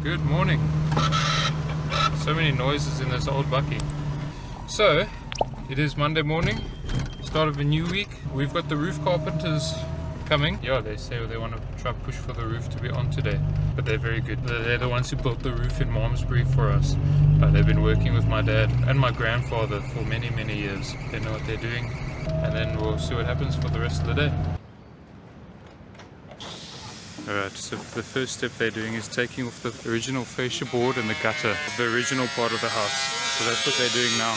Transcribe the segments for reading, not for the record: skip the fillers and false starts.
Good morning. So many noises in this old bucky. So, it is Monday morning, start of a new week. We've got the roof carpenters coming. Yeah, they say they want to try push for the roof to be on today, but they're very good. They're the ones who built the roof in Malmesbury for us. They've been working with my dad and my grandfather for many years. They know what they're doing, and then we'll see what happens for the rest of the day. Alright, so the first step they're doing is taking off the original fascia board and the gutter of the original part of the house. So that's what they're doing now.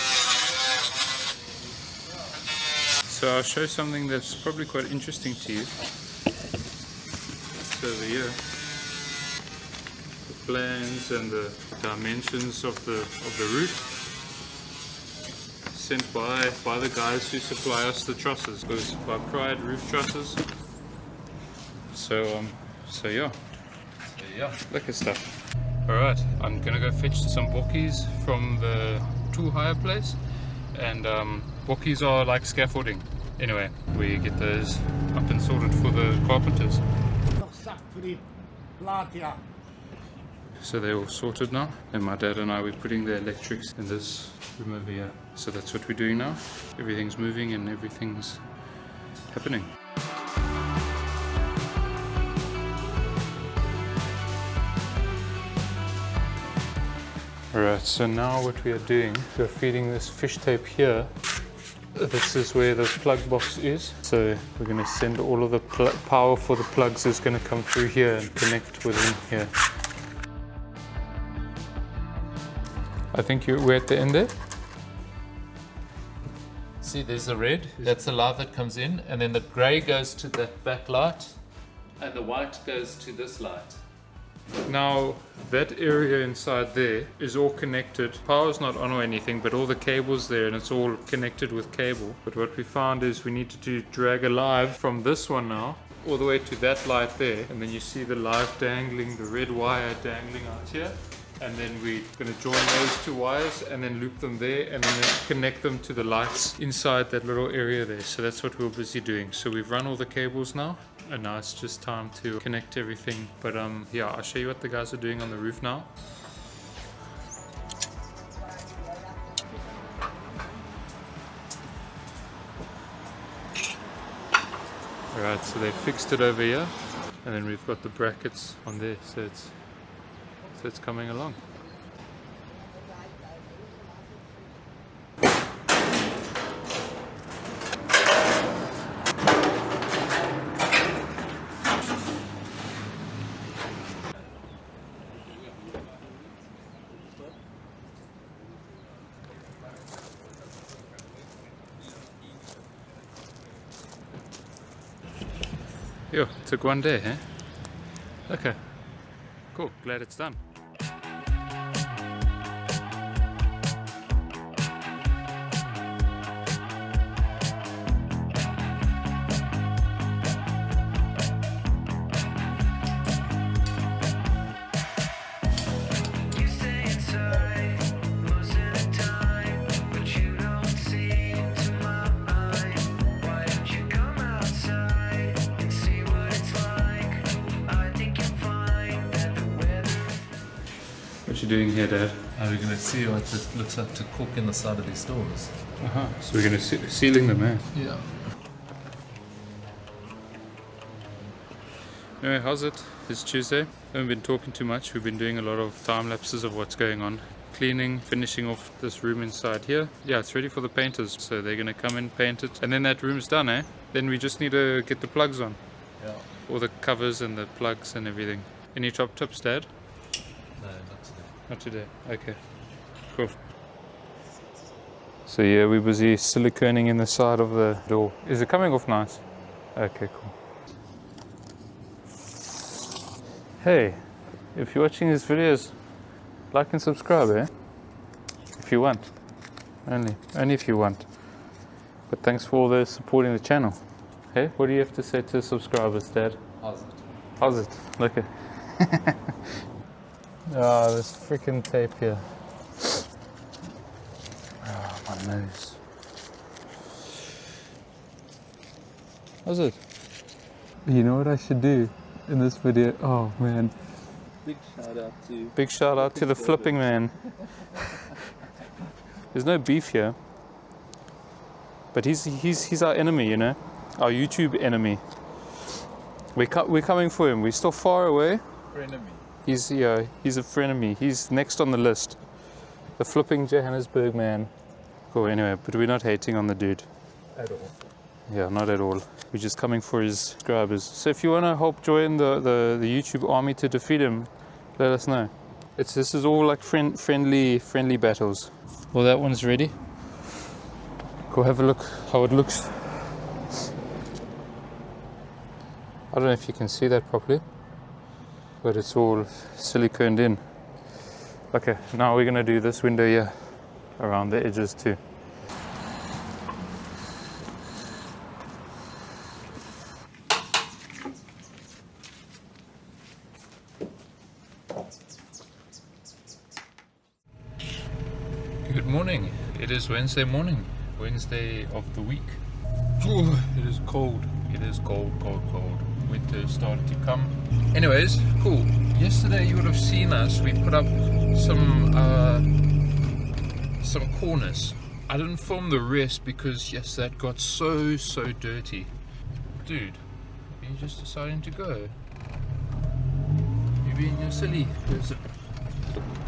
So I'll show something that's probably quite interesting to you. It's over here. The plans and the dimensions of the roof. Sent by the guys who supply us the trusses. It goes by Pride Roof Trusses. So yeah, look at stuff. Alright, I'm gonna go fetch some bokkies from the tool hire place, and bokkies are like scaffolding. Anyway, we get those up and sorted for the carpenters. So they're all sorted now, and my dad and I, we're putting the electrics in this room over here. So that's what we're doing now. Everything's moving and everything's happening. Alright, so now what we are doing, we're feeding this fish tape here. This is where the plug box is. So we're going to send all of the power for the plugs is going to come through here and connect within here. I think we're at the end there. See, there's the red, that's the light that comes in, and then the grey goes to that back light, and the white goes to this light. Now that area inside there is all connected. Power's not on or anything, but all the cables there, and it's all connected with cable. But what we found is we need to drag a live from this one now all the way to that light there, and then you see the live dangling, the red wire dangling out here, and then we're going to join those two wires and then loop them there and then connect them to the lights inside that little area there. So that's what we're busy doing. So we've run all the cables now, and now it's just time to connect everything. But yeah, I'll show you what the guys are doing on the roof now. Alright, so they fixed it over here, and then we've got the brackets on there, so it's coming along. Yo, took one day, eh? Okay, cool, glad it's done. What you doing here, Dad? We're going to see what it looks like to cook in the side of these doors. So we're going to sealing them, eh? Yeah. Anyway, how's it? It's Tuesday. Haven't been talking too much. We've been doing a lot of time lapses of what's going on. Cleaning, finishing off this room inside here. Yeah, it's ready for the painters. So they're going to come and paint it. And then that room's done, eh? Then we just need to get the plugs on. Yeah. All the covers and the plugs and everything. Any top tips, Dad? No, not today. Not today. Okay. Cool. So yeah, we're busy siliconing in the side of the door. Is it coming off nice? Okay, cool. Hey, if you're watching these videos, like and subscribe, eh? If you want. Only if you want. But thanks for all the supporting the channel. Hey, what do you have to say to subscribers, Dad? How's it? How's it? Look at. Oh, this freaking tape here. Oh, my nose. How's it? You know what I should do in this video? Oh man, Big shout out to... Big shout out to the flipping man. There's no beef here. But he's our enemy, you know? Our YouTube enemy. We're coming for him. We're still far away. Frenemy. He's a frenemy. He's next on the list. The flipping Johannesburg man. Cool, anyway, but we're not hating on the dude. At all. Yeah, not at all. We're just coming for his subscribers. So if you want to help join the YouTube army to defeat him, let us know. This is all like friendly battles. Well, that one's ready. Go have a look how it looks. I don't know if you can see that properly, but it's all siliconed in. Okay, now we're gonna do this window here, around the edges too. Good morning. It is Wednesday morning, Wednesday of the week. Ooh, it is cold. It is cold. Winter started to come. Anyways, cool. Yesterday you would have seen us. We put up some corners. I didn't film the rest because yes, that got so dirty. Dude, are you just deciding to go? You're being a silly person.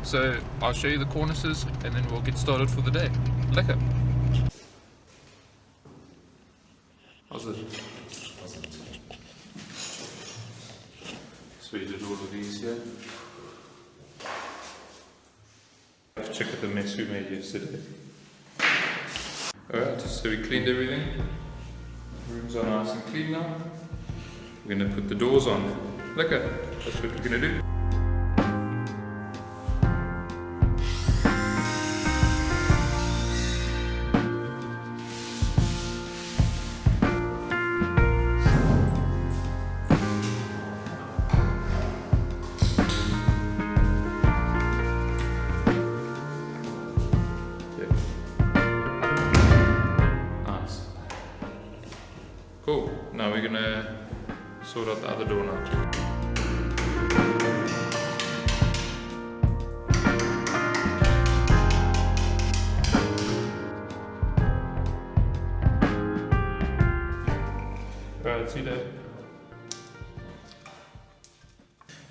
So I'll show you the cornices and then we'll get started for the day. Lekker. How's it? So we did all of these here. Check out the mess we made yesterday. Alright, so we cleaned everything. Rooms are nice and clean now. We're gonna put the doors on. Lekker. That's what we're gonna do. Cool, now we're gonna sort out the other door now. Alright, see that?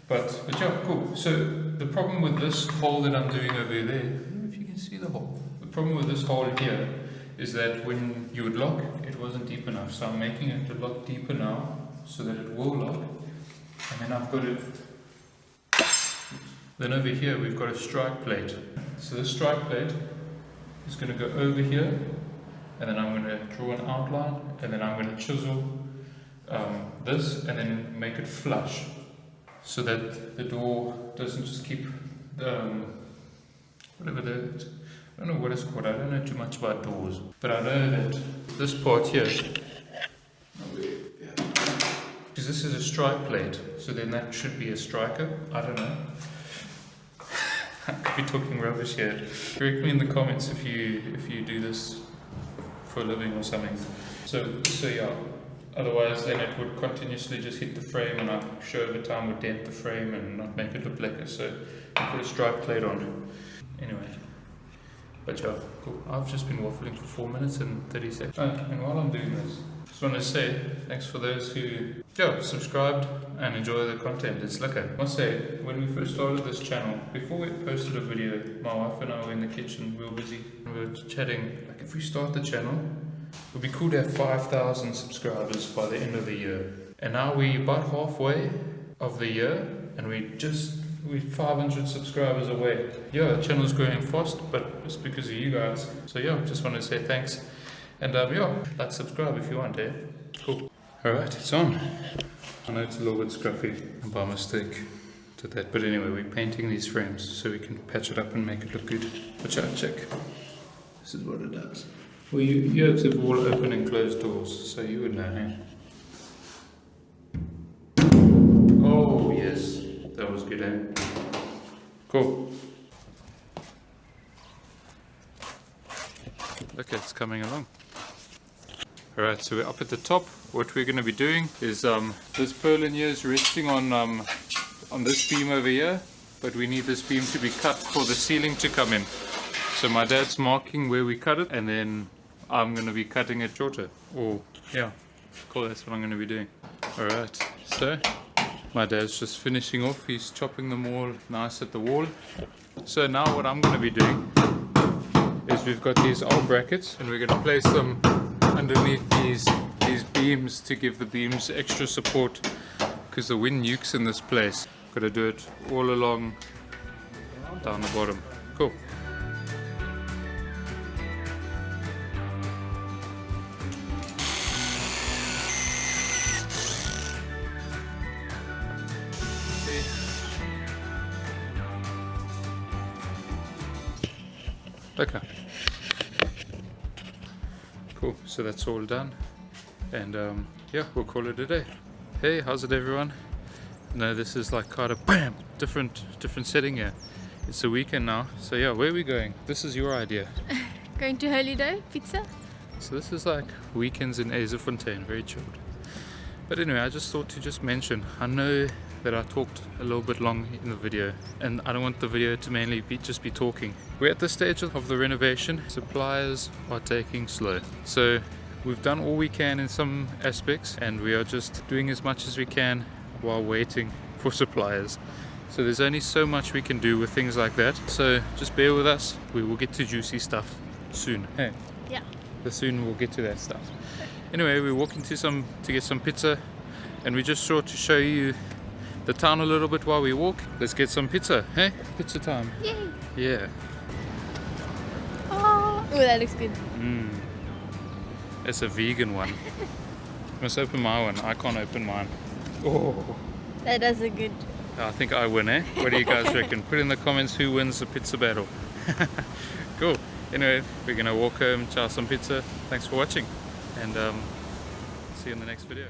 But yeah, cool. So the problem with this hole that I'm doing over there, I don't know if you can see the hole. The problem with this hole here is that when you would lock, it wasn't deep enough. So I'm making it a lot deeper now so that it will lock. And then I've got it. Then over here we've got a strike plate. So this strike plate is going to go over here, and then I'm going to draw an outline, and then I'm going to chisel this, and then make it flush, so that the door doesn't just keep whatever the. I don't know what it's called, I don't know too much about doors, but I know that this part here, because this is a strike plate, so then that should be a striker, I don't know. I could be talking rubbish here. Correct me in the comments if you do this for a living or something. So yeah, otherwise then it would continuously just hit the frame, and I'm sure over time would dent the frame and not make it look lekker, so I put a strike plate on. Anyway. But yeah, cool. I've just been waffling for 4 minutes and 30 seconds. And while I'm doing this, just want to say thanks for those who subscribed and enjoy the content. It's lekker. I must say, when we first started this channel, before we posted a video, my wife and I were in the kitchen, we were busy, and we were chatting, like if we start the channel, it would be cool to have 5,000 subscribers by the end of the year. And now we're about halfway of the year, and we're 500 subscribers away. Yeah, the channel's growing fast, but it's because of you guys. So yeah, just want to say thanks. And like, subscribe if you want, eh? Cool. Alright, it's on. I know it's a little bit scruffy by mistake to that, but anyway, we're painting these frames so we can patch it up and make it look good. Watch out, check. This is what it does. Well, you have all open and closed doors, so you would know, eh? Oh, yes. That was good, eh? Cool. Look, it's coming along. Alright, so we're up at the top. What we're going to be doing is this purlin here is resting on on this beam over here, but we need this beam to be cut for the ceiling to come in. So my dad's marking where we cut it, and then I'm going to be cutting it shorter. Oh, yeah, cool, that's what I'm going to be doing. Alright, so my dad's just finishing off, he's chopping them all nice at the wall. So now what I'm going to be doing is we've got these old brackets, and we're going to place them underneath these beams to give the beams extra support, because the wind nukes in this place. Got to do it all along down the bottom. Cool. Okay. Cool, so that's all done, and yeah, we'll call it a day. Hey, how's it everyone? No, this is like kind of bam, different setting here. It's the weekend now, so yeah, where are we going? This is your idea. Going to Holiday Pizza? So this is like weekends in Fontaine, very chilled. But anyway, I just thought to just mention, I know that I talked a little bit long in the video, and I don't want the video to mainly just be talking. We're at the stage of the renovation. Suppliers are taking slow. So we've done all we can in some aspects, and we are just doing as much as we can while waiting for suppliers. So there's only so much we can do with things like that. So just bear with us. We will get to juicy stuff soon. Hey. Yeah. Soon we'll get to that stuff. Anyway, we're walking to get some pizza, and we just thought to show you the town a little bit while we walk. Let's get some pizza, hey? Pizza time. Yay! Yeah. Oh, that looks good. It's a vegan one. Must open my one. I can't open mine. Oh. That does look good. I think I win, eh? What do you guys reckon? Put in the comments who wins the pizza battle. Cool. Anyway, we're gonna walk home, chow some pizza. Thanks for watching, and see you in the next video.